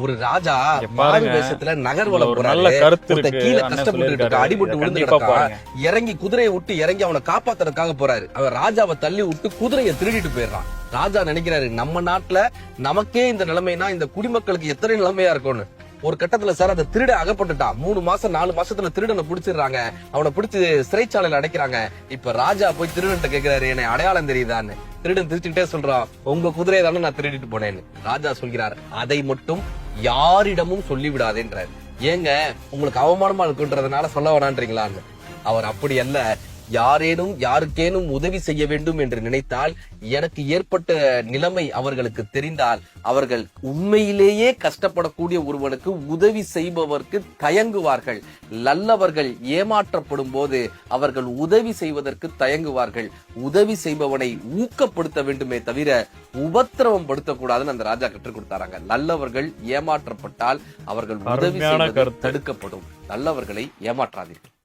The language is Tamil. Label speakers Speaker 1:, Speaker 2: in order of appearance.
Speaker 1: ஒரு ராஜா மாறு
Speaker 2: பாருங்க,
Speaker 1: வேஷத்துல நகர்வலம்
Speaker 2: ஒரு
Speaker 1: போறாரு.
Speaker 2: நல்ல கருத்து
Speaker 1: ஒருத்தன்
Speaker 2: இருக்கு.
Speaker 1: கீழே
Speaker 2: அண்ணன்
Speaker 1: கஷ்டப்பட்டு
Speaker 2: சொல்லியிருக்காரு.
Speaker 1: அடிபட்டு விழுந்து
Speaker 2: கண்டிப்பா
Speaker 1: கிடக்கான்.
Speaker 2: பாருங்க.
Speaker 1: இறங்கி குதிரையை விட்டு இறங்கி அவனை காப்பாத்துறதுக்காக போறாரு. அவன் ராஜாவை தள்ளி விட்டு குதிரையை திருடிட்டு போயிடுறான். ராஜா நினைக்கிறாரு, நம்ம நாட்டுல நமக்கே இந்த நிலைமைனா இந்த குடிமக்களுக்கு எத்தனை நிலைமையா இருக்கும்னு. ஒரு கட்டத்துல சார் அந்த திருட அகப்பட்டுட்டான். 3 மாசம் 4 மாசத்துல திருடனை பிடிச்சிடுறாங்க. அவனை பிடிச்சு சிறைச்சாலையில அடைக்கிறாங்க. இப்ப ராஜா போய் திருடன்ட்ட கேக்குறாரு, என்னை அடையாளம் தெரியுதான்னு. திருடன் திருச்சிட்டே சொல்றான், உங்க குதிரையை தானே நான் திருடிட்டு போனேன்னு. ராஜா சொல்கிறார், அதை மட்டும் யாரிடமும் சொல்லிவிடாதேன்றார். ஏங்க உங்களுக்கு அவமானமா இருக்குன்றதுனால சொல்ல வேணான்றீங்களான்னு. அவர் அப்படி அல்ல, யாருக்கேனும் உதவி செய்ய வேண்டும் என்று நினைத்தால், எனக்கு ஏற்பட்ட நிலைமை அவர்களுக்கு தெரிந்தால், அவர்கள் உண்மையிலேயே கஷ்டப்படக்கூடிய ஒருவனுக்கு உதவி செய்பவர்க்கு தயங்குவார்கள். நல்லவர்கள் ஏமாற்றப்படும் போது அவர்கள் உதவி செய்வதற்கு தயங்குவார்கள். உதவி செய்பவனை ஊக்கப்படுத்த வேண்டுமே தவிர உபத்திரவம் படுத்தக்கூடாதுன்னு அந்த ராஜா கற்றுக் கொடுத்தாராங்க. நல்லவர்கள் ஏமாற்றப்பட்டால் அவர்கள் உதவி செய்வது தடுக்கப்படும். நல்லவர்களை ஏமாற்றாதீர்கள்.